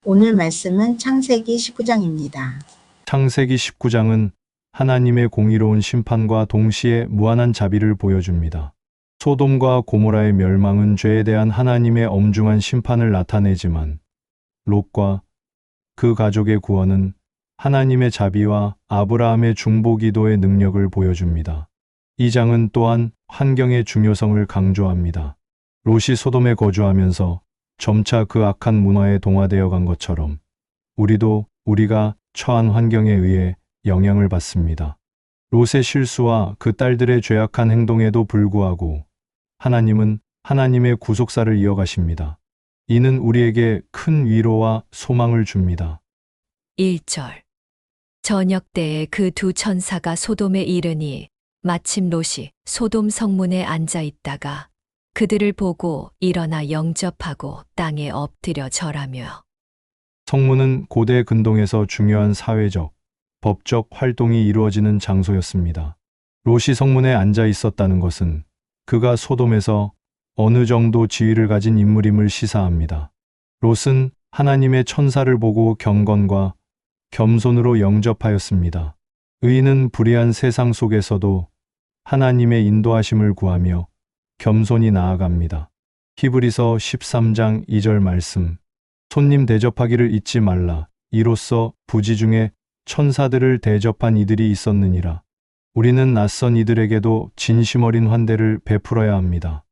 오늘 말씀은 창세기 19장입니다. 창세기 19장은 하나님의 공의로운 심판과 동시에 무한한 자비를 보여줍니다. 소돔과 고모라의 멸망은 죄에 대한 하나님의 엄중한 심판을 나타내지만 롯과 그 가족의 구원은 하나님의 자비와 아브라함의 중보기도의 능력을 보여줍니다. 이 장은 또한 환경의 중요성을 강조합니다. 롯이 소돔에 거주하면서 점차 그 악한 문화에 동화되어 간 것처럼 우리도 우리가 처한 환경에 의해 영향을 받습니다. 롯의 실수와 그 딸들의 죄악한 행동에도 불구하고 하나님은 하나님의 구속사를 이어가십니다. 이는 우리에게 큰 위로와 소망을 줍니다. 1절 저녁 때에 그 두 천사가 소돔에 이르니 마침 롯이 소돔 성문에 앉아 있다가 그들을 보고 일어나 영접하고 땅에 엎드려 절하며. 성문은 고대 근동에서 중요한 사회적, 법적 활동이 이루어지는 장소였습니다. 롯이 성문에 앉아 있었다는 것은 그가 소돔에서 어느 정도 지위를 가진 인물임을 시사합니다. 롯은 하나님의 천사를 보고 경건과 겸손으로 영접하였습니다. 의인은 불의한 세상 속에서도 하나님의 인도하심을 구하며 겸손히 나아갑니다. 히브리서 13장 2절 말씀. 손님 대접하기를 잊지 말라. 이로써 부지 중에 천사들을 대접한 이들이 있었느니라. 우리는 낯선 이들에게도 진심 어린 환대를 베풀어야 합니다.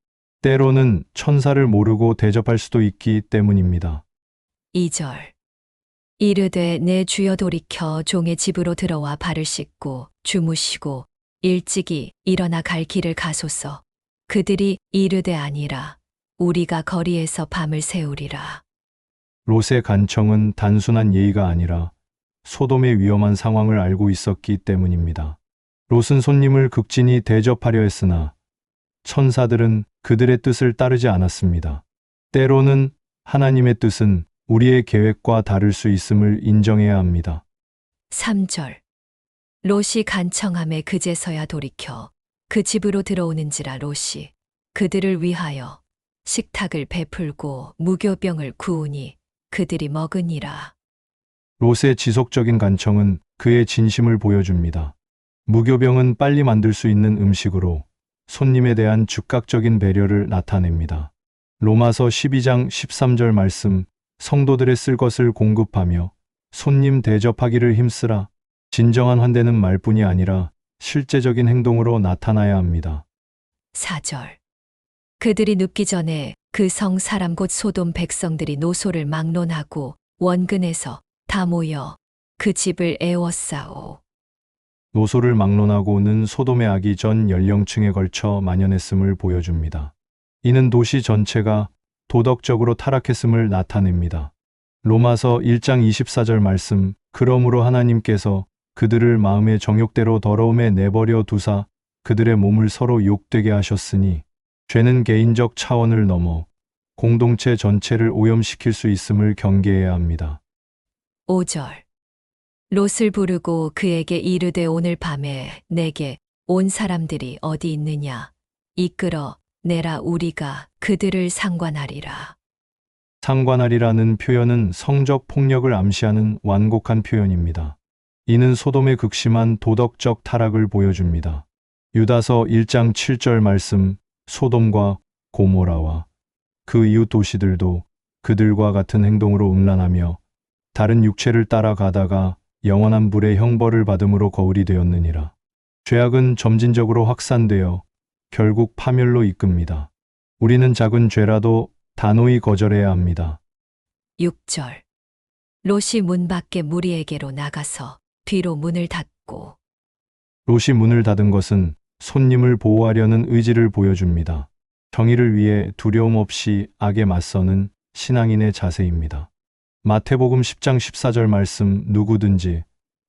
때로는 천사를 모르고 대접할 수도 있기 때문입니다. 2절 이르되 내 주여 돌이켜 종의 집으로 들어와 발을 씻고 주무시고 일찍이 일어나 갈 길을 가소서. 그들이 이르되 아니라 우리가 거리에서 밤을 새우리라. 롯의 간청은 단순한 예의가 아니라 소돔의 위험한 상황을 알고 있었기 때문입니다. 롯은 손님을 극진히 대접하려 했으나 천사들은 그들의 뜻을 따르지 않았습니다. 때로는 하나님의 뜻은 우리의 계획과 다를 수 있음을 인정해야 합니다. 3절 롯이 간청함에 그제서야 돌이켜 그 집으로 들어오는지라. 롯이 그들을 위하여 식탁을 베풀고 무교병을 구우니 그들이 먹으니라. 롯의 지속적인 간청은 그의 진심을 보여줍니다. 무교병은 빨리 만들 수 있는 음식으로 손님에 대한 즉각적인 배려를 나타냅니다. 로마서 12장 13절 말씀. 성도들의 쓸 것을 공급하며 손님 대접하기를 힘쓰라. 진정한 환대는 말뿐이 아니라 실제적인 행동으로 나타나야 합니다. 4절 그들이 눕기 전에 그 성 사람 곧 소돔 백성들이 노소를 막론하고 원근에서 다 모여 그 집을 애워싸오. 노소를 막론하고는 소돔의 악이 전 연령층에 걸쳐 만연했음을 보여줍니다. 이는 도시 전체가 도덕적으로 타락했음을 나타냅니다. 로마서 1장 24절 말씀. 그러므로 하나님께서 그들을 마음의 정욕대로 더러움에 내버려 두사 그들의 몸을 서로 욕되게 하셨으니 죄는 개인적 차원을 넘어 공동체 전체를 오염시킬 수 있음을 경계해야 합니다. 5절 롯을 부르고 그에게 이르되 오늘 밤에 내게 온 사람들이 어디 있느냐 이끌어 내라 우리가 그들을 상관하리라. 상관하리라는 표현은 성적 폭력을 암시하는 완곡한 표현입니다. 이는 소돔의 극심한 도덕적 타락을 보여줍니다. 유다서 1장 7절 말씀. 소돔과 고모라와 그 이웃 도시들도 그들과 같은 행동으로 음란하며 다른 육체를 따라가다가 영원한 불의 형벌을 받음으로 거울이 되었느니라. 죄악은 점진적으로 확산되어 결국 파멸로 이끕니다. 우리는 작은 죄라도 단호히 거절해야 합니다. 6절 롯이 문 밖에 무리에게로 나가서 뒤로 문을 닫고. 롯이 문을 닫은 것은 손님을 보호하려는 의지를 보여줍니다. 정의를 위해 두려움 없이 악에 맞서는 신앙인의 자세입니다. 마태복음 10장 14절 말씀. 누구든지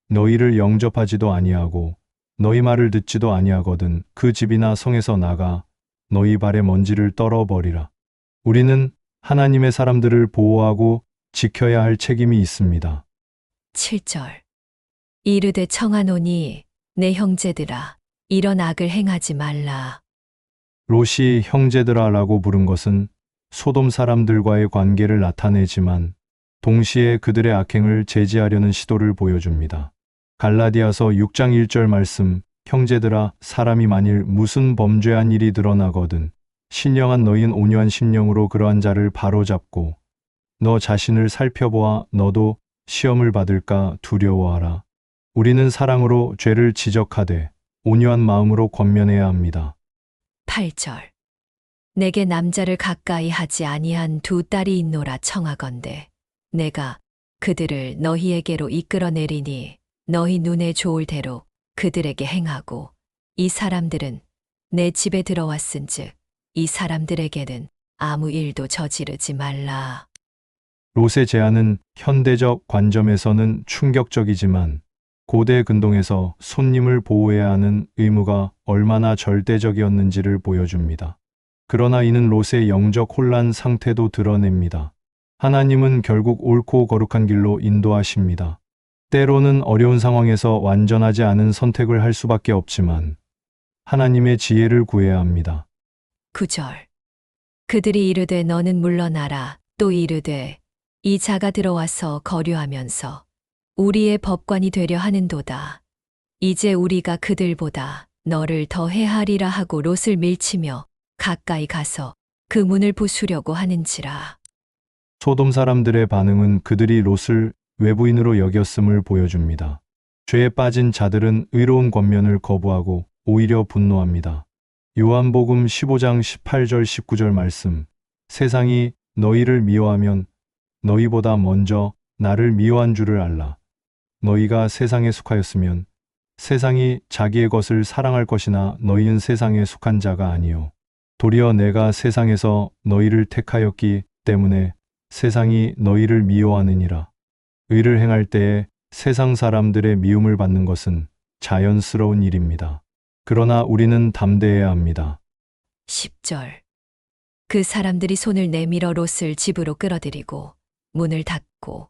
너희를 영접하지도 아니하고 너희 말을 듣지도 아니하거든 그 집이나 성에서 나가 너희 발에 먼지를 떨어버리라. 우리는 하나님의 사람들을 보호하고 지켜야 할 책임이 있습니다. 7절 이르되 청하노니 내 형제들아 이런 악을 행하지 말라. 롯이 형제들아라고 부른 것은 소돔 사람들과의 관계를 나타내지만 동시에 그들의 악행을 제지하려는 시도를 보여줍니다. 갈라디아서 6장 1절 말씀, 형제들아 사람이 만일 무슨 범죄한 일이 드러나거든 신령한 너희는 온유한 심령으로 그러한 자를 바로잡고 너 자신을 살펴보아 너도 시험을 받을까 두려워하라. 우리는 사랑으로 죄를 지적하되 온유한 마음으로 권면해야 합니다. 8절. 내게 남자를 가까이 하지 아니한 두 딸이 있노라 청하건대 내가 그들을 너희에게로 이끌어내리니 너희 눈에 좋을 대로 그들에게 행하고 이 사람들은 내 집에 들어왔은즉 이 사람들에게는 아무 일도 저지르지 말라. 롯의 제안은 현대적 관점에서는 충격적이지만 고대 근동에서 손님을 보호해야 하는 의무가 얼마나 절대적이었는지를 보여줍니다. 그러나 이는 롯의 영적 혼란 상태도 드러냅니다. 하나님은 결국 옳고 거룩한 길로 인도하십니다. 때로는 어려운 상황에서 완전하지 않은 선택을 할 수밖에 없지만 하나님의 지혜를 구해야 합니다. 9절. 그들이 이르되 너는 물러나라. 또 이르되 이 자가 들어와서 거류하면서 우리의 법관이 되려 하는도다. 이제 우리가 그들보다 너를 더 해하리라 하고 롯을 밀치며 가까이 가서 그 문을 부수려고 하는지라. 소돔 사람들의 반응은 그들이 롯을 외부인으로 여겼음을 보여줍니다. 죄에 빠진 자들은 의로운 권면을 거부하고 오히려 분노합니다. 요한복음 15장 18절 19절 말씀, 세상이 너희를 미워하면 너희보다 먼저 나를 미워한 줄을 알라. 너희가 세상에 속하였으면 세상이 자기의 것을 사랑할 것이나 너희는 세상에 속한 자가 아니요 도리어 내가 세상에서 너희를 택하였기 때문에 세상이 너희를 미워하느니라. 의를 행할 때에 세상 사람들의 미움을 받는 것은 자연스러운 일입니다. 그러나 우리는 담대해야 합니다. 10절. 그 사람들이 손을 내밀어 롯을 집으로 끌어들이고 문을 닫고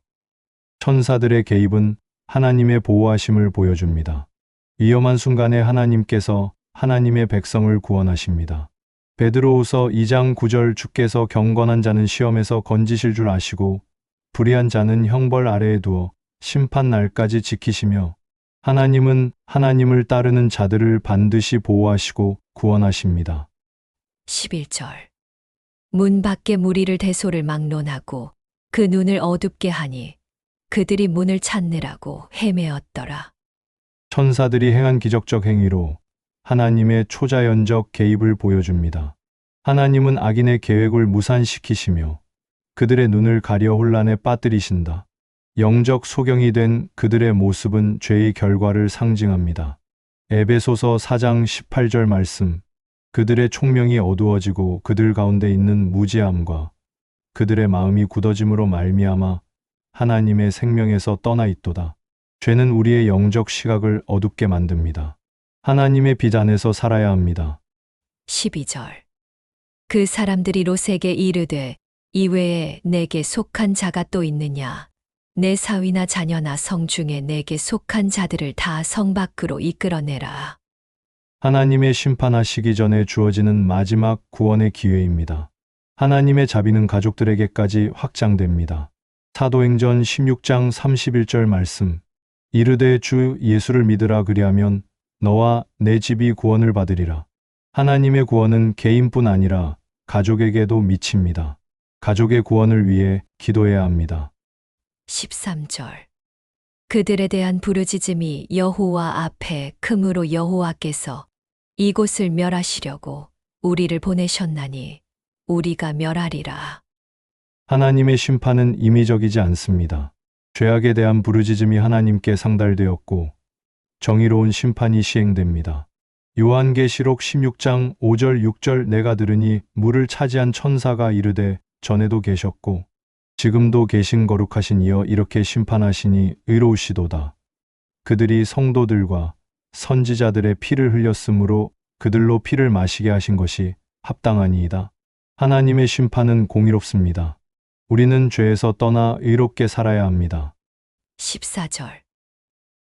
천사들의 개입은 하나님의 보호하심을 보여줍니다. 위험한 순간에 하나님께서 하나님의 백성을 구원하십니다. 베드로후서 2장 9절 주께서 경건한 자는 시험에서 건지실 줄 아시고 불의한 자는 형벌 아래에 두어 심판 날까지 지키시며 하나님은 하나님을 따르는 자들을 반드시 보호하시고 구원하십니다. 11절. 문 밖에 무리를 대소를 막론하고 그 눈을 어둡게 하니 그들이 문을 찾느라고 헤매었더라. 천사들이 행한 기적적 행위로 하나님의 초자연적 개입을 보여줍니다. 하나님은 악인의 계획을 무산시키시며 그들의 눈을 가려 혼란에 빠뜨리신다. 영적 소경이 된 그들의 모습은 죄의 결과를 상징합니다. 에베소서 4장 18절 말씀, 그들의 총명이 어두워지고 그들 가운데 있는 무지함과 그들의 마음이 굳어짐으로 말미암아 하나님의 생명에서 떠나 있도다. 죄는 우리의 영적 시각을 어둡게 만듭니다. 하나님의 빛 안에서 살아야 합니다. 12절. 그 사람들이 롯에게 이르되 이외에 내게 속한 자가 또 있느냐? 내 사위나 자녀나 성 중에 내게 속한 자들을 다 성 밖으로 이끌어내라. 하나님의 심판하시기 전에 주어지는 마지막 구원의 기회입니다. 하나님의 자비는 가족들에게까지 확장됩니다. 사도행전 16장 31절 말씀, 이르되 주 예수를 믿으라 그리하면 너와 내 집이 구원을 받으리라. 하나님의 구원은 개인뿐 아니라 가족에게도 미칩니다. 가족의 구원을 위해 기도해야 합니다. 13절. 그들에 대한 부르짖음이 여호와 앞에 크므로 여호와께서 이곳을 멸하시려고 우리를 보내셨나니 우리가 멸하리라. 하나님의 심판은 임의적이지 않습니다. 죄악에 대한 부르짖음이 하나님께 상달되었고 정의로운 심판이 시행됩니다. 요한계시록 16장 5절 6절 내가 들으니 물을 차지한 천사가 이르되 전에도 계셨고 지금도 계신 거룩하신 이여 이렇게 심판하시니 의로우시도다. 그들이 성도들과 선지자들의 피를 흘렸으므로 그들로 피를 마시게 하신 것이 합당하니이다. 하나님의 심판은 공의롭습니다. 우리는 죄에서 떠나 의롭게 살아야 합니다. 14절.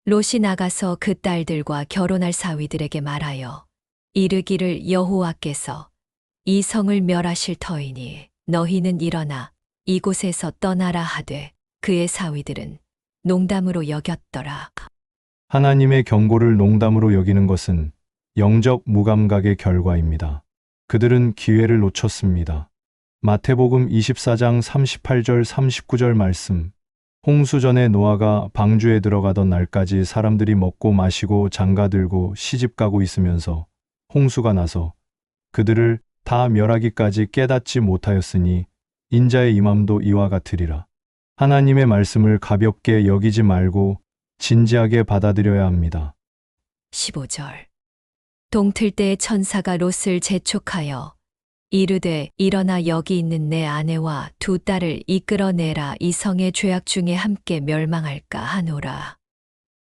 롯이 나가서 그 딸들과 결혼할 사위들에게 말하여 이르기를 여호와께서 이 성을 멸하실 터이니 너희는 일어나 이곳에서 떠나라 하되 그의 사위들은 농담으로 여겼더라. 하나님의 경고를 농담으로 여기는 것은 영적 무감각의 결과입니다. 그들은 기회를 놓쳤습니다. 마태복음 24장 38절 39절 말씀. 홍수전에 노아가 방주에 들어가던 날까지 사람들이 먹고 마시고 장가들고 시집가고 있으면서 홍수가 나서 그들을 다 멸하기까지 깨닫지 못하였으니 인자의 임함도 이와 같으리라. 하나님의 말씀을 가볍게 여기지 말고 진지하게 받아들여야 합니다. 15절. 동틀 때에 천사가 롯을 재촉하여 이르되 일어나 여기 있는 내 아내와 두 딸을 이끌어내라 이 성의 죄악 중에 함께 멸망할까 하노라.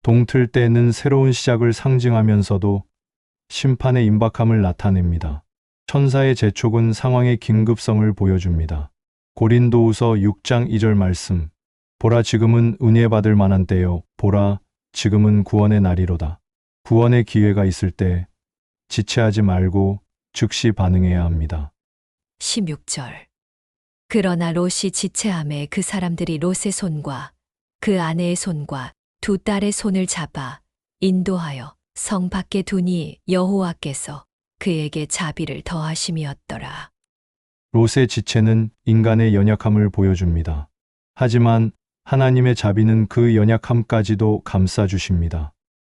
동틀 때는 새로운 시작을 상징하면서도 심판의 임박함을 나타냅니다. 천사의 재촉은 상황의 긴급성을 보여줍니다. 고린도후서 6장 2절 말씀. 보라 지금은 은혜 받을 만한 때요. 보라 지금은 구원의 날이로다. 구원의 기회가 있을 때 지체하지 말고 즉시 반응해야 합니다. 16절. 그러나 롯이 지체함에 그 사람들이 롯의 손과 그 아내의 손과 두 딸의 손을 잡아 인도하여 성 밖에 두니 여호와께서 그에게 자비를 더하심이었더라. 롯의 지체는 인간의 연약함을 보여줍니다. 하지만 하나님의 자비는 그 연약함까지도 감싸주십니다.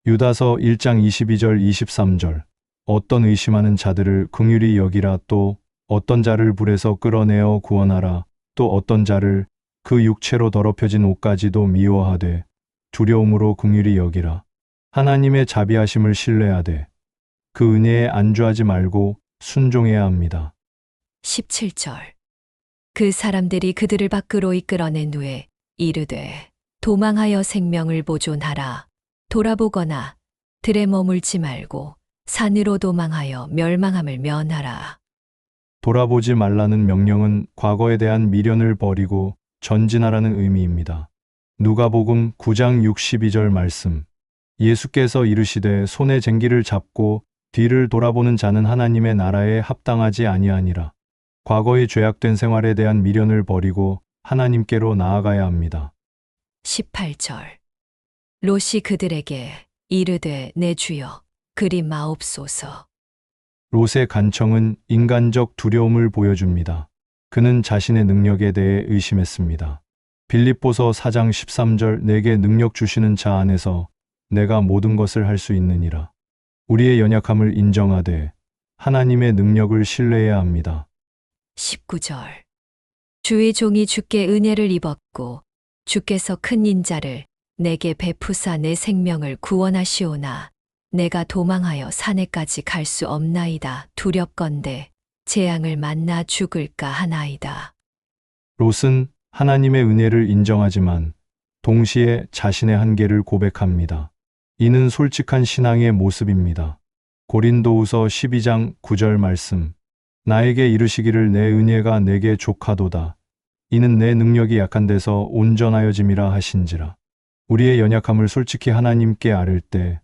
유다서 1장 22절 23절. 어떤 의심하는 자들을 긍휼히 여기라 또 어떤 자를 불에서 끌어내어 구원하라 또 어떤 자를 그 육체로 더럽혀진 옷까지도 미워하되 두려움으로 긍휼히 여기라. 하나님의 자비하심을 신뢰하되 그 은혜에 안주하지 말고 순종해야 합니다. 17절. 그 사람들이 그들을 밖으로 이끌어낸 후에 이르되 도망하여 생명을 보존하라. 돌아보거나 들에 머물지 말고 산으로 도망하여 멸망함을 면하라. 돌아보지 말라는 명령은 과거에 대한 미련을 버리고 전진하라는 의미입니다. 누가복음 9장 62절 말씀. 예수께서 이르시되 손에 쟁기를 잡고 뒤를 돌아보는 자는 하나님의 나라에 합당하지 아니하니라. 과거의 죄악된 생활에 대한 미련을 버리고 하나님께로 나아가야 합니다. 18절. 롯이 그들에게 이르되 내 주여 그리 마옵소서. 롯의 간청은 인간적 두려움을 보여줍니다. 그는 자신의 능력에 대해 의심했습니다. 빌립보서 4장 13절 내게 능력 주시는 자 안에서 내가 모든 것을 할 수 있느니라. 우리의 연약함을 인정하되 하나님의 능력을 신뢰해야 합니다. 19절. 주의 종이 주께 은혜를 입었고 주께서 큰 인자를 내게 베푸사 내 생명을 구원하시오나 내가 도망하여 산에까지 갈 수 없나이다. 두렵건대 재앙을 만나 죽을까 하나이다. 롯은 하나님의 은혜를 인정하지만 동시에 자신의 한계를 고백합니다. 이는 솔직한 신앙의 모습입니다. 고린도후서 12장 9절 말씀. 나에게 이르시기를 내 은혜가 내게 족하도다. 이는 내 능력이 약한 데서 온전하여짐이라 하신지라. 우리의 연약함을 솔직히 하나님께 아를 때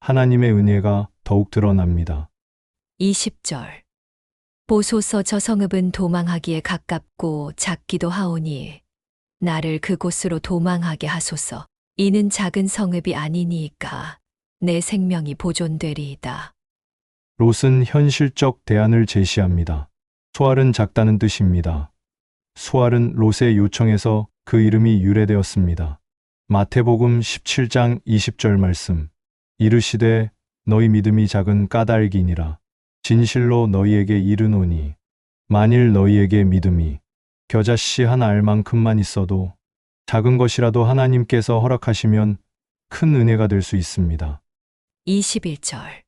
하나님의 은혜가 더욱 드러납니다. 20절. 보소서 저 성읍은 도망하기에 가깝고 작기도 하오니 나를 그곳으로 도망하게 하소서. 이는 작은 성읍이 아니니이까 내 생명이 보존되리이다. 롯은 현실적 대안을 제시합니다. 소알은 작다는 뜻입니다. 소알은 롯의 요청에서 그 이름이 유래되었습니다. 마태복음 17장 20절 말씀. 이르시되 너희 믿음이 작은 까닭이니라. 진실로 너희에게 이르노니 만일 너희에게 믿음이 겨자씨 하나 알만큼만 있어도 작은 것이라도 하나님께서 허락하시면 큰 은혜가 될 수 있습니다. 21절.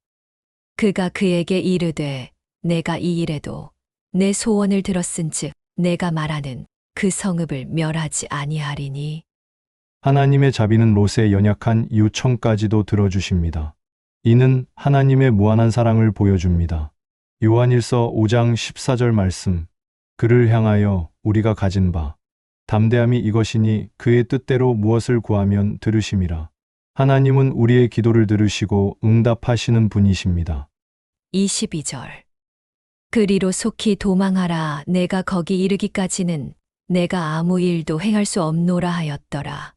그가 그에게 이르되 내가 이 일에도 내 소원을 들었은즉 내가 말하는 그 성읍을 멸하지 아니하리니. 하나님의 자비는 롯의 연약한 요청까지도 들어주십니다. 이는 하나님의 무한한 사랑을 보여줍니다. 요한일서 5장 14절 말씀. 그를 향하여 우리가 가진 바 담대함이 이것이니 그의 뜻대로 무엇을 구하면 들으심이라. 하나님은 우리의 기도를 들으시고 응답하시는 분이십니다. 22절. 그리로 속히 도망하라. 내가 거기 이르기까지는 내가 아무 일도 행할 수 없노라 하였더라.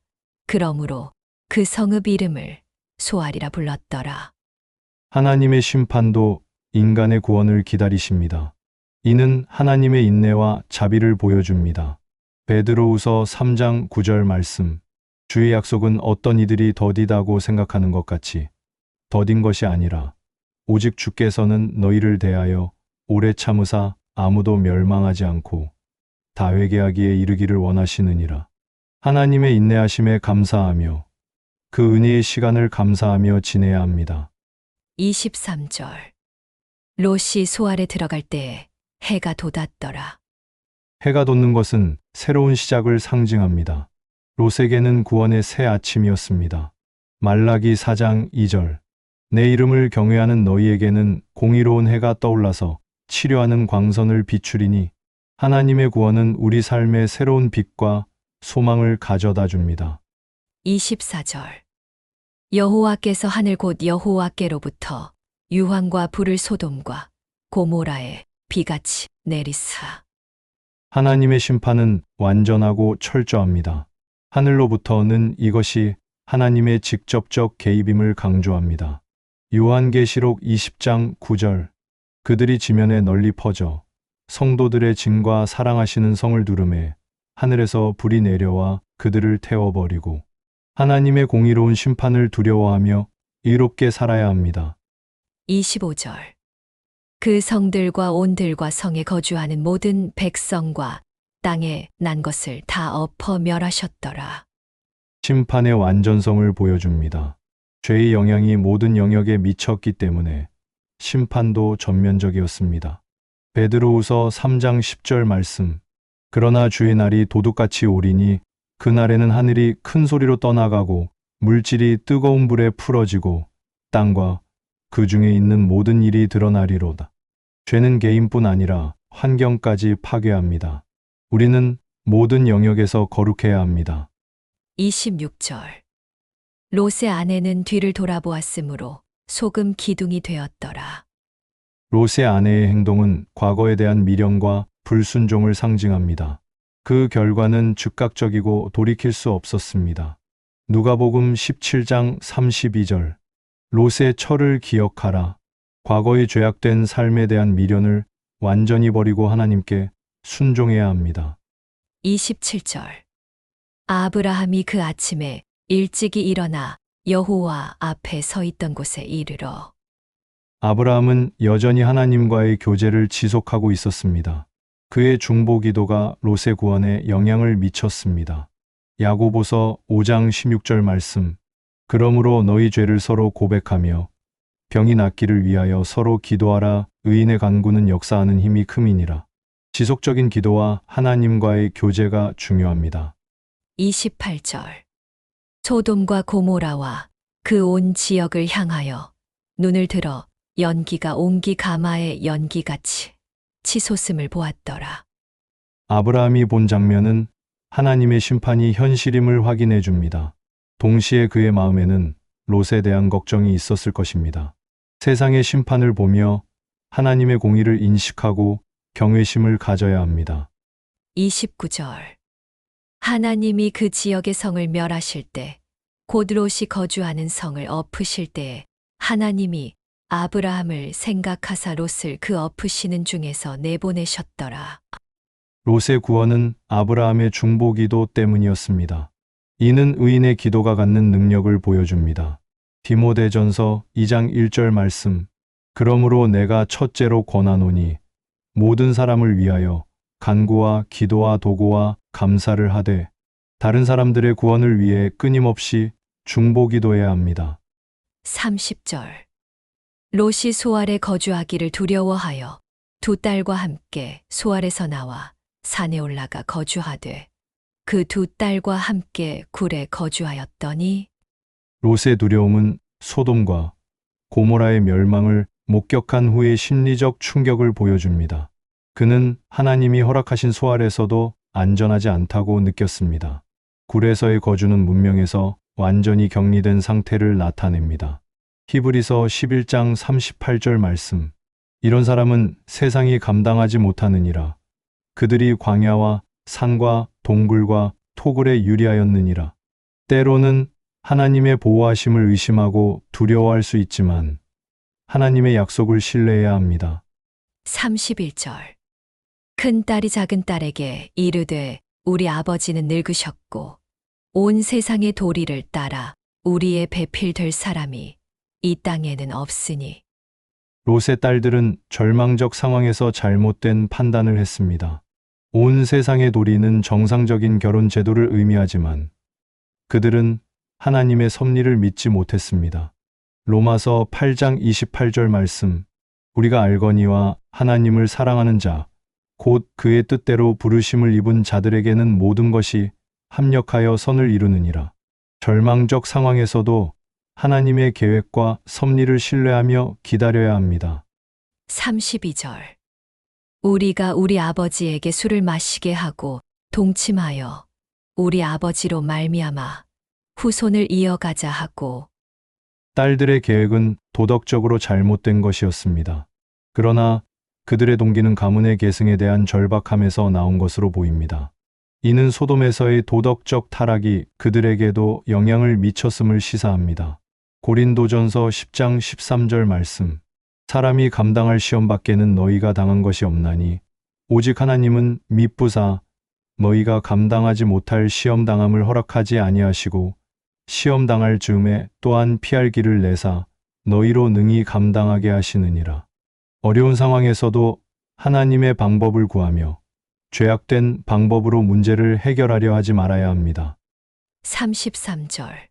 그러므로 그 성읍 이름을 소알이라 불렀더라. 하나님의 심판도 인간의 구원을 기다리십니다. 이는 하나님의 인내와 자비를 보여줍니다. 베드로후서 3장 9절 말씀. 주의 약속은 어떤 이들이 더디다고 생각하는 것 같이 더딘 것이 아니라 오직 주께서는 너희를 대하여 오래 참으사 아무도 멸망하지 않고 다 회개하기에 이르기를 원하시느니라. 하나님의 인내하심에 감사하며 그 은혜의 시간을 감사하며 지내야 합니다. 23절. 롯이 소알에 들어갈 때에 해가 돋았더라. 해가 돋는 것은 새로운 시작을 상징합니다. 롯에게는 구원의 새 아침이었습니다. 말라기 4장 2절. 내 이름을 경외하는 너희에게는 공의로운 해가 떠올라서 치료하는 광선을 비추리니 하나님의 구원은 우리 삶에 새로운 빛과 소망을 가져다 줍니다. 24절. 여호와께서 하늘 곧 여호와께로부터 유황과 불을 소돔과 고모라에 비같이 내리사. 하나님의 심판은 완전하고 철저합니다. 하늘로부터는 이것이 하나님의 직접적 개입임을 강조합니다. 요한계시록 20장 9절. 그들이 지면에 널리 퍼져 성도들의 증과 사랑하시는 성을 두르매 하늘에서 불이 내려와 그들을 태워버리고 하나님의 공의로운 심판을 두려워하며 의롭게 살아야 합니다. 25절. 그 성들과 온들과 성에 거주하는 모든 백성과 땅에 난 것을 다 엎어 멸하셨더라. 심판의 완전성을 보여줍니다. 죄의 영향이 모든 영역에 미쳤기 때문에 심판도 전면적이었습니다. 베드로후서 3장 10절 말씀. 그러나 주의 날이 도둑같이 오리니 그날에는 하늘이 큰 소리로 떠나가고 물질이 뜨거운 불에 풀어지고 땅과 그 중에 있는 모든 일이 드러나리로다. 죄는 개인뿐 아니라 환경까지 파괴합니다. 우리는 모든 영역에서 거룩해야 합니다. 26절. 롯의 아내는 뒤를 돌아보았으므로 소금 기둥이 되었더라. 롯의 아내의 행동은 과거에 대한 미련과 불순종을 상징합니다. 그 결과는 즉각적이고 돌이킬 수 없었습니다. 누가복음 17장 32절. 롯의 철을 기억하라. 과거의 죄악된 삶에 대한 미련을 완전히 버리고 하나님께 순종해야 합니다. 27절. 아브라함이 그 아침에 일찍이 일어나 여호와 앞에 서 있던 곳에 이르러. 아브라함은 여전히 하나님과의 교제를 지속하고 있었습니다. 그의 중보 기도가 롯의 구원에 영향을 미쳤습니다. 야고보서 5장 16절 말씀. 그러므로 너희 죄를 서로 고백하며 병이 낫기를 위하여 서로 기도하라. 의인의 간구는 역사하는 힘이 큼이니라. 지속적인 기도와 하나님과의 교제가 중요합니다. 28절. 소돔과 고모라와 그 온 지역을 향하여 눈을 들어 연기가 옹기 가마의 연기같이 치솟음을 보았더라. 아브라함이 본 장면은 하나님의 심판이 현실임을 확인해 줍니다. 동시에 그의 마음에는 롯에 대한 걱정이 있었을 것입니다. 세상의 심판을 보며 하나님의 공의를 인식하고 경외심을 가져야 합니다. 29절. 하나님이 그 지역의 성을 멸하실 때, 곧 롯이 거주하는 성을 엎으실 때에 하나님이 아브라함을 생각하사 롯을 그 엎으시는 중에서 내보내셨더라. 롯의 구원은 아브라함의 중보 기도 때문이었습니다. 이는 의인의 기도가 갖는 능력을 보여줍니다. 디모데전서 2장 1절 말씀. 그러므로 내가 첫째로 권하노니 모든 사람을 위하여 간구와 기도와 도구와 감사를 하되 다른 사람들의 구원을 위해 끊임없이 중보 기도해야 합니다. 30절. 롯이 소알에 거주하기를 두려워하여 두 딸과 함께 소알에서 나와 산에 올라가 거주하되 그 두 딸과 함께 굴에 거주하였더니. 롯의 두려움은 소돔과 고모라의 멸망을 목격한 후의 심리적 충격을 보여줍니다. 그는 하나님이 허락하신 소알에서도 안전하지 않다고 느꼈습니다. 굴에서의 거주는 문명에서 완전히 격리된 상태를 나타냅니다. 히브리서 11장 38절 말씀. 이런 사람은 세상이 감당하지 못하느니라. 그들이 광야와 산과 동굴과 토굴에 유리하였느니라. 때로는 하나님의 보호하심을 의심하고 두려워할 수 있지만 하나님의 약속을 신뢰해야 합니다. 31절. 큰 딸이 작은 딸에게 이르되 우리 아버지는 늙으셨고 온 세상의 도리를 따라 우리의 배필될 사람이 이 땅에는 없으니. 롯의 딸들은 절망적 상황에서 잘못된 판단을 했습니다. 온 세상의 도리는 정상적인 결혼 제도를 의미하지만 그들은 하나님의 섭리를 믿지 못했습니다. 로마서 8장 28절 말씀. 우리가 알거니와 하나님을 사랑하는 자, 곧 그의 뜻대로 부르심을 입은 자들에게는 모든 것이 합력하여 선을 이루느니라. 절망적 상황에서도 하나님의 계획과 섭리를 신뢰하며 기다려야 합니다. 32절. 우리가 우리 아버지에게 술을 마시게 하고 동침하여 우리 아버지로 말미암아 후손을 이어가자 하고. 딸들의 계획은 도덕적으로 잘못된 것이었습니다. 그러나 그들의 동기는 가문의 계승에 대한 절박함에서 나온 것으로 보입니다. 이는 소돔에서의 도덕적 타락이 그들에게도 영향을 미쳤음을 시사합니다. 고린도전서 10장 13절 말씀. 사람이 감당할 시험 밖에는 너희가 당한 것이 없나니 오직 하나님은 미쁘사 너희가 감당하지 못할 시험 당함을 허락하지 아니하시고 시험 당할 즈음에 또한 피할 길을 내사 너희로 능히 감당하게 하시느니라. 어려운 상황에서도 하나님의 방법을 구하며 죄악된 방법으로 문제를 해결하려 하지 말아야 합니다. 33절.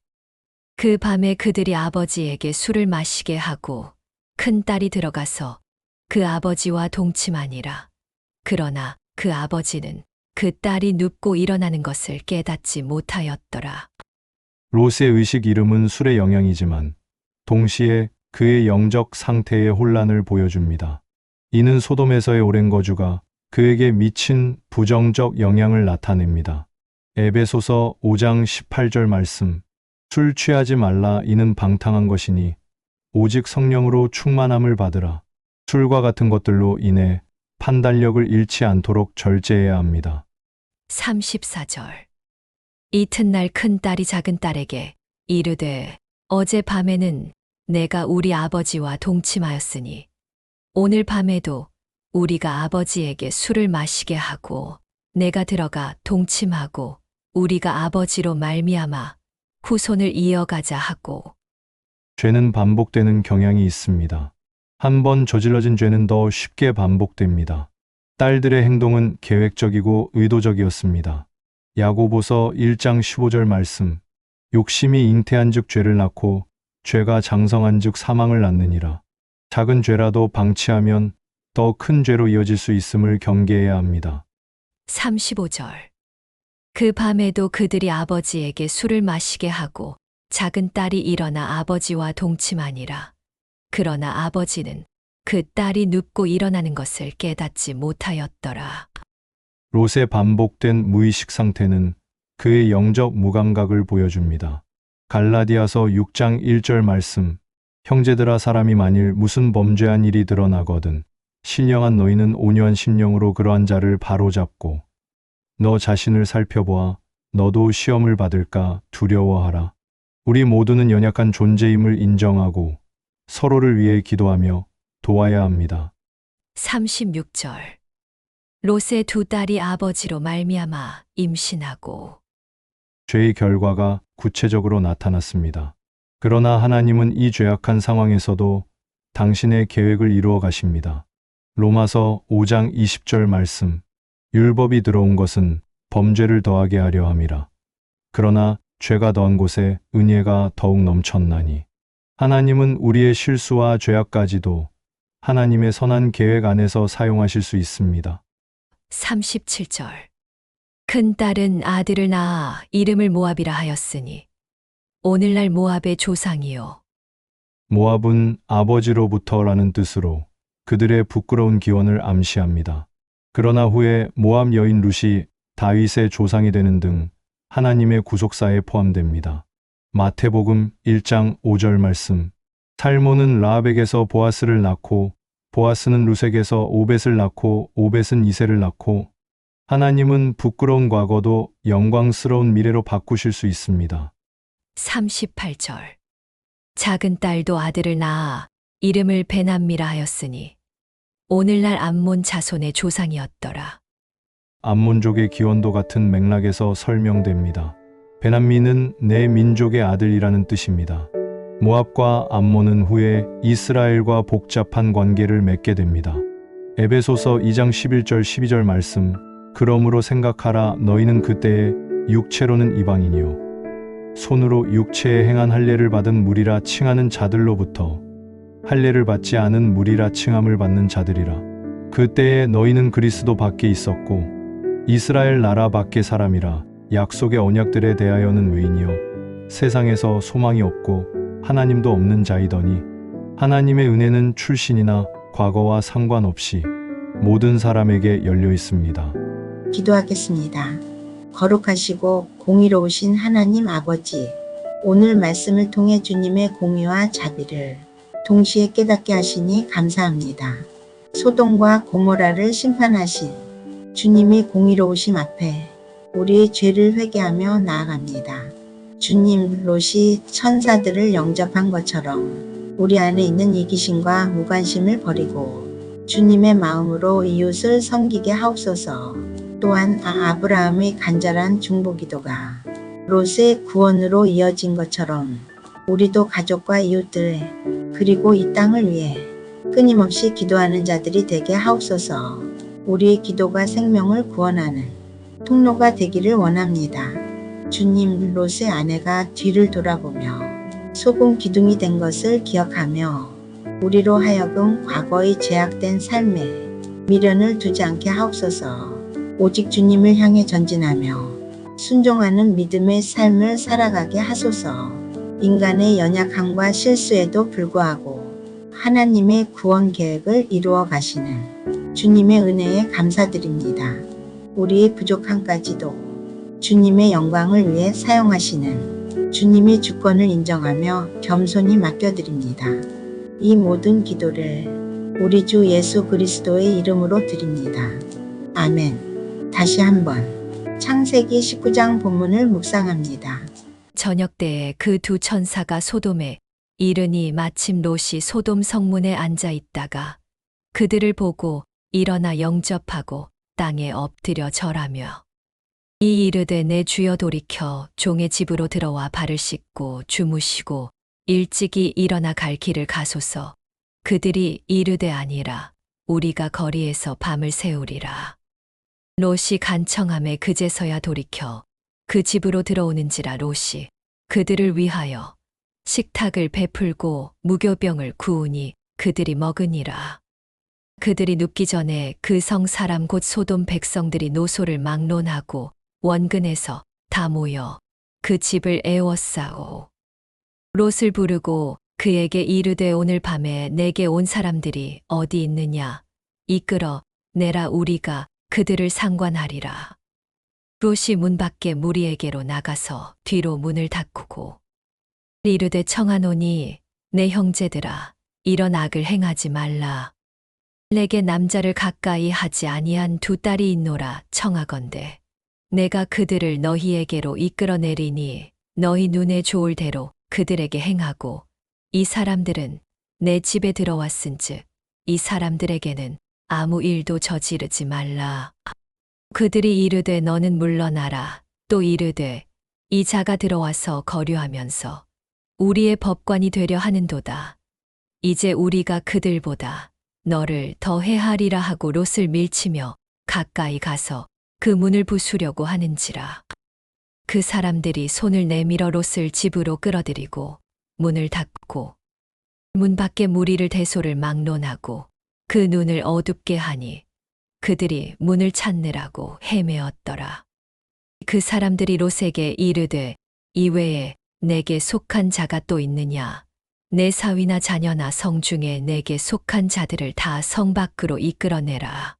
그 밤에 그들이 아버지에게 술을 마시게 하고 큰 딸이 들어가서 그 아버지와 동침하니라. 그러나 그 아버지는 그 딸이 눕고 일어나는 것을 깨닫지 못하였더라. 롯의 의식 이름은 술의 영향이지만 동시에 그의 영적 상태의 혼란을 보여줍니다. 이는 소돔에서의 오랜 거주가 그에게 미친 부정적 영향을 나타냅니다. 에베소서 5장 18절 말씀. 술 취하지 말라 이는 방탕한 것이니 오직 성령으로 충만함을 받으라. 술과 같은 것들로 인해 판단력을 잃지 않도록 절제해야 합니다. 34절. 이튿날 큰 딸이 작은 딸에게 이르되 어제 밤에는 내가 우리 아버지와 동침하였으니 오늘 밤에도 우리가 아버지에게 술을 마시게 하고 내가 들어가 동침하고 우리가 아버지로 말미암아 후손을 이어가자 하고. 죄는 반복되는 경향이 있습니다. 한 번 저질러진 죄는 더 쉽게 반복됩니다. 딸들의 행동은 계획적이고 의도적이었습니다. 야고보서 1장 15절 말씀. 욕심이 잉태한즉 죄를 낳고 죄가 장성한즉 사망을 낳느니라. 작은 죄라도 방치하면 더 큰 죄로 이어질 수 있음을 경계해야 합니다. 35절. 그 밤에도 그들이 아버지에게 술을 마시게 하고 작은 딸이 일어나 아버지와 동침하니라. 그러나 아버지는 그 딸이 눕고 일어나는 것을 깨닫지 못하였더라. 롯의 반복된 무의식 상태는 그의 영적 무감각을 보여줍니다. 갈라디아서 6장 1절 말씀. 형제들아 사람이 만일 무슨 범죄한 일이 드러나거든 신령한 너희는 온유한 심령으로 그러한 자를 바로잡고 너 자신을 살펴보아 너도 시험을 받을까 두려워하라. 우리 모두는 연약한 존재임을 인정하고 서로를 위해 기도하며 도와야 합니다. 36절. 롯의 두 딸이 아버지로 말미암아 임신하고. 죄의 결과가 구체적으로 나타났습니다. 그러나 하나님은 이 죄악한 상황에서도 당신의 계획을 이루어 가십니다. 로마서 5장 20절 말씀. 율법이 들어온 것은 범죄를 더하게 하려 함이라. 그러나 죄가 더한 곳에 은혜가 더욱 넘쳤나니. 하나님은 우리의 실수와 죄악까지도 하나님의 선한 계획 안에서 사용하실 수 있습니다. 37절. 큰 딸은 아들을 낳아 이름을 모압이라 하였으니 오늘날 모압의 조상이요. 모압은 아버지로부터라는 뜻으로 그들의 부끄러운 기원을 암시합니다. 그러나 후에 모압 여인 룻이 다윗의 조상이 되는 등 하나님의 구속사에 포함됩니다. 마태복음 1장 5절 말씀. 살몬은 라합에게서 보아스를 낳고 보아스는 룻에게서 오벳을 낳고 오벳은 이새를 낳고 하나님은 부끄러운 과거도 영광스러운 미래로 바꾸실 수 있습니다. 38절. 작은 딸도 아들을 낳아 이름을 베남미라 하였으니 오늘날 암몬 자손의 조상이었더라. 암몬족의 기원도 같은 맥락에서 설명됩니다. 베남미는 내 민족의 아들이라는 뜻입니다. 모압과 암몬은 후에 이스라엘과 복잡한 관계를 맺게 됩니다. 에베소서 2장 11절 12절 말씀. 그러므로 생각하라. 너희는 그때에 육체로는 이방인이요 손으로 육체에 행한 할례를 받은 무리라 칭하는 자들로부터 할례를 받지 않은 무리라 칭함을 받는 자들이라. 그때에 너희는 그리스도 밖에 있었고 이스라엘 나라 밖의 사람이라. 약속의 언약들에 대하여는 외인이요 세상에서 소망이 없고 하나님도 없는 자이더니 하나님의 은혜는 출신이나 과거와 상관없이 모든 사람에게 열려 있습니다. 기도하겠습니다. 거룩하시고 공의로우신 하나님 아버지, 오늘 말씀을 통해 주님의 공의와 자비를 동시에 깨닫게 하시니 감사합니다. 소돔과 고모라를 심판하신 주님의 공의로우심 앞에 우리의 죄를 회개하며 나아갑니다. 주님, 롯이 천사들을 영접한 것처럼 우리 안에 있는 이기심과 무관심을 버리고 주님의 마음으로 이웃을 섬기게 하옵소서. 또한 아브라함의 간절한 중보기도가 롯의 구원으로 이어진 것처럼 우리도 가족과 이웃들 그리고 이 땅을 위해 끊임없이 기도하는 자들이 되게 하옵소서. 우리의 기도가 생명을 구원하는 통로가 되기를 원합니다. 주님, 롯의 아내가 뒤를 돌아보며 소금 기둥이 된 것을 기억하며 우리로 하여금 과거의 제약된 삶에 미련을 두지 않게 하옵소서. 오직 주님을 향해 전진하며 순종하는 믿음의 삶을 살아가게 하소서. 인간의 연약함과 실수에도 불구하고 하나님의 구원 계획을 이루어 가시는 주님의 은혜에 감사드립니다. 우리의 부족함까지도 주님의 영광을 위해 사용하시는 주님의 주권을 인정하며 겸손히 맡겨드립니다. 이 모든 기도를 우리 주 예수 그리스도의 이름으로 드립니다. 아멘. 다시 한번 창세기 19장 본문을 묵상합니다. 저녁 때에 그 두 천사가 소돔에 이르니 마침 롯이 소돔 성문에 앉아 있다가 그들을 보고 일어나 영접하고 땅에 엎드려 절하며 이 이르되 내 주여 돌이켜 종의 집으로 들어와 발을 씻고 주무시고 일찍이 일어나 갈 길을 가소서. 그들이 이르되 아니라 우리가 거리에서 밤을 새우리라. 롯이 간청함에 그제서야 돌이켜 그 집으로 들어오는지라. 롯이 그들을 위하여 식탁을 베풀고 무교병을 구우니 그들이 먹으니라. 그들이 눕기 전에 그 성 사람 곧 소돔 백성들이 노소를 막론하고 원근에서 다 모여 그 집을 애워싸고 롯을 부르고 그에게 이르되 오늘 밤에 내게 온 사람들이 어디 있느냐 이끌어 내라 우리가 그들을 상관하리라. 롯이 문 밖에 무리에게로 나가서 뒤로 문을 닫고 이르되 청하노니 내 형제들아 이런 악을 행하지 말라. 내게 남자를 가까이 하지 아니한 두 딸이 있노라. 청하건대 내가 그들을 너희에게로 이끌어내리니 너희 눈에 좋을 대로 그들에게 행하고 이 사람들은 내 집에 들어왔은즉 이 사람들에게는 아무 일도 저지르지 말라. 그들이 이르되 너는 물러나라. 또 이르되 이 자가 들어와서 거류하면서 우리의 법관이 되려 하는도다. 이제 우리가 그들보다 너를 더 해하리라 하고 롯을 밀치며 가까이 가서 그 문을 부수려고 하는지라. 그 사람들이 손을 내밀어 롯을 집으로 끌어들이고 문을 닫고 문 밖에 무리를 대소를 막론하고 그 눈을 어둡게 하니 그들이 문을 찾느라고 헤매었더라. 그 사람들이 롯에게 이르되 이외에 내게 속한 자가 또 있느냐? 내 사위나 자녀나 성 중에 내게 속한 자들을 다 성 밖으로 이끌어내라.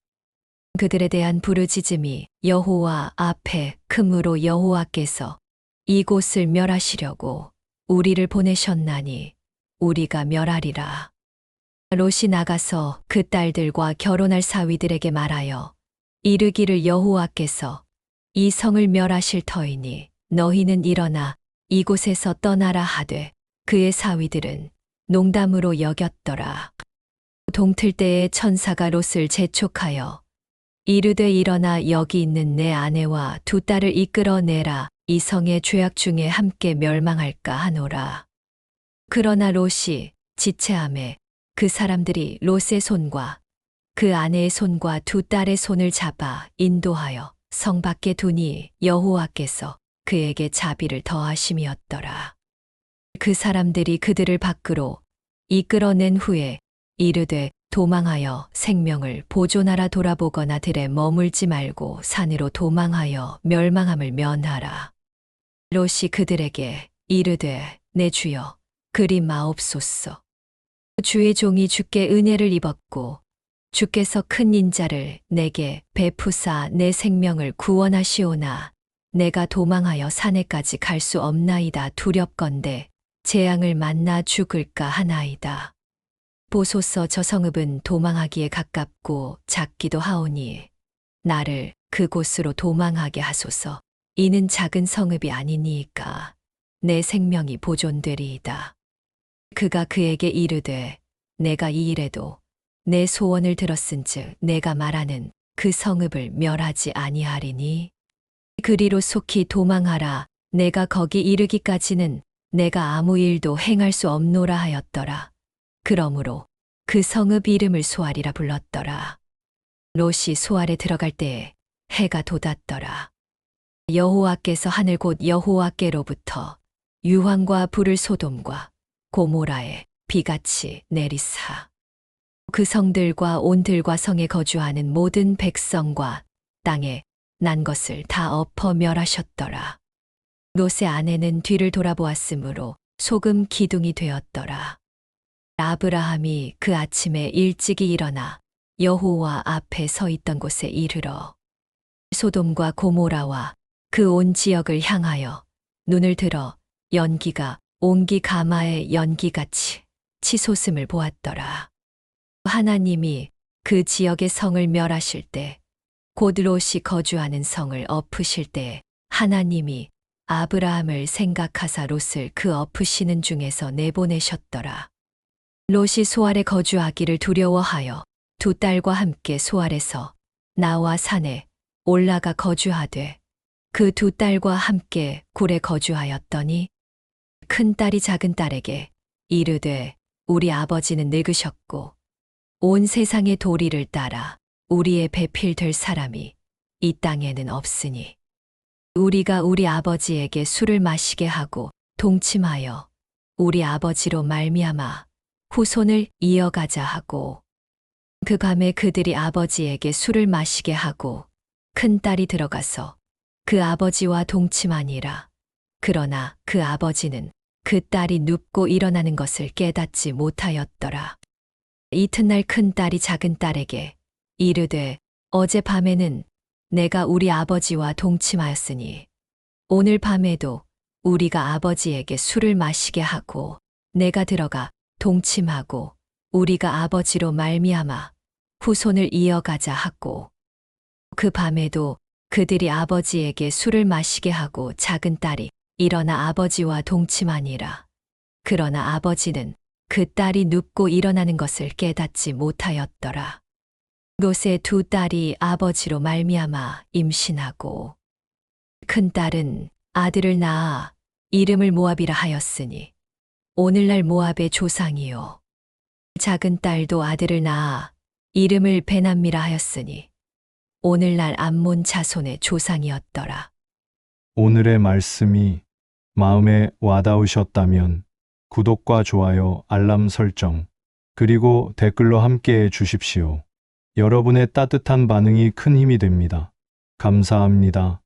그들에 대한 부르짖음이 여호와 앞에 크므로 여호와께서 이곳을 멸하시려고 우리를 보내셨나니 우리가 멸하리라. 롯이 나가서 그 딸들과 결혼할 사위들에게 말하여 이르기를 여호와께서 이 성을 멸하실 터이니 너희는 일어나 이곳에서 떠나라 하되 그의 사위들은 농담으로 여겼더라. 동틀 때에 천사가 롯을 재촉하여 이르되 일어나 여기 있는 내 아내와 두 딸을 이끌어내라. 이 성의 죄악 중에 함께 멸망할까 하노라. 그러나 롯이 지체함에 그 사람들이 롯의 손과 그 아내의 손과 두 딸의 손을 잡아 인도하여 성 밖에 두니 여호와께서 그에게 자비를 더하심이었더라. 그 사람들이 그들을 밖으로 이끌어낸 후에 이르되 도망하여 생명을 보존하라. 돌아보거나 들에 머물지 말고 산으로 도망하여 멸망함을 면하라. 롯이 그들에게 이르되 내 주여 그리 마옵소서. 주의 종이 주께 은혜를 입었고 주께서 큰 인자를 내게 베푸사 내 생명을 구원하시오나 내가 도망하여 산에까지 갈 수 없나이다. 두렵건대 재앙을 만나 죽을까 하나이다. 보소서 저 성읍은 도망하기에 가깝고 작기도 하오니 나를 그곳으로 도망하게 하소서. 이는 작은 성읍이 아니니이까 내 생명이 보존되리이다. 그가 그에게 이르되 내가 이 일에도 내 소원을 들었은즉 내가 말하는 그 성읍을 멸하지 아니하리니 그리로 속히 도망하라. 내가 거기 이르기까지는 내가 아무 일도 행할 수 없노라 하였더라. 그러므로 그 성읍 이름을 소알이라 불렀더라. 롯이 소알에 들어갈 때에 해가 돋았더라. 여호와께서 하늘 곧 여호와께로부터 유황과 불을 소돔과 고모라에 비같이 내리사 그 성들과 온들과 성에 거주하는 모든 백성과 땅에 난 것을 다 엎어 멸하셨더라. 롯의 아내는 뒤를 돌아보았으므로 소금 기둥이 되었더라. 아브라함이 그 아침에 일찍이 일어나 여호와 앞에 서 있던 곳에 이르러 소돔과 고모라와 그 온 지역을 향하여 눈을 들어 연기가 옹기 가마의 연기같이 치솟음을 보았더라. 하나님이 그 지역의 성을 멸하실 때 곧 롯이 거주하는 성을 엎으실 때에 하나님이 아브라함을 생각하사 롯을 그 엎으시는 중에서 내보내셨더라. 롯이 소알에 거주하기를 두려워하여 두 딸과 함께 소알에서 나와 산에 올라가 거주하되 그 두 딸과 함께 굴에 거주하였더니 큰 딸이 작은 딸에게 이르되 우리 아버지는 늙으셨고 온 세상의 도리를 따라 우리의 배필될 사람이 이 땅에는 없으니 우리가 우리 아버지에게 술을 마시게 하고 동침하여 우리 아버지로 말미암아 후손을 이어가자 하고 그 밤에 그들이 아버지에게 술을 마시게 하고 큰 딸이 들어가서 그 아버지와 동침하니라. 그러나 그 아버지는 그 딸이 눕고 일어나는 것을 깨닫지 못하였더라. 이튿날 큰 딸이 작은 딸에게 이르되 어제 밤에는 내가 우리 아버지와 동침하였으니 오늘 밤에도 우리가 아버지에게 술을 마시게 하고 내가 들어가 동침하고 우리가 아버지로 말미암아 후손을 이어가자 하고 그 밤에도 그들이 아버지에게 술을 마시게 하고 작은 딸이 일어나 아버지와 동침하니라. 그러나 아버지는 그 딸이 눕고 일어나는 것을 깨닫지 못하였더라. 롯의 두 딸이 아버지로 말미암아 임신하고 큰 딸은 아들을 낳아 이름을 모압이라 하였으니 오늘날 모압의 조상이요. 작은 딸도 아들을 낳아 이름을 베남미라 하였으니 오늘날 암몬 자손의 조상이었더라. 오늘의 말씀이 마음에 와닿으셨다면 구독과 좋아요, 알람 설정, 그리고 댓글로 함께해 주십시오. 여러분의 따뜻한 반응이 큰 힘이 됩니다. 감사합니다.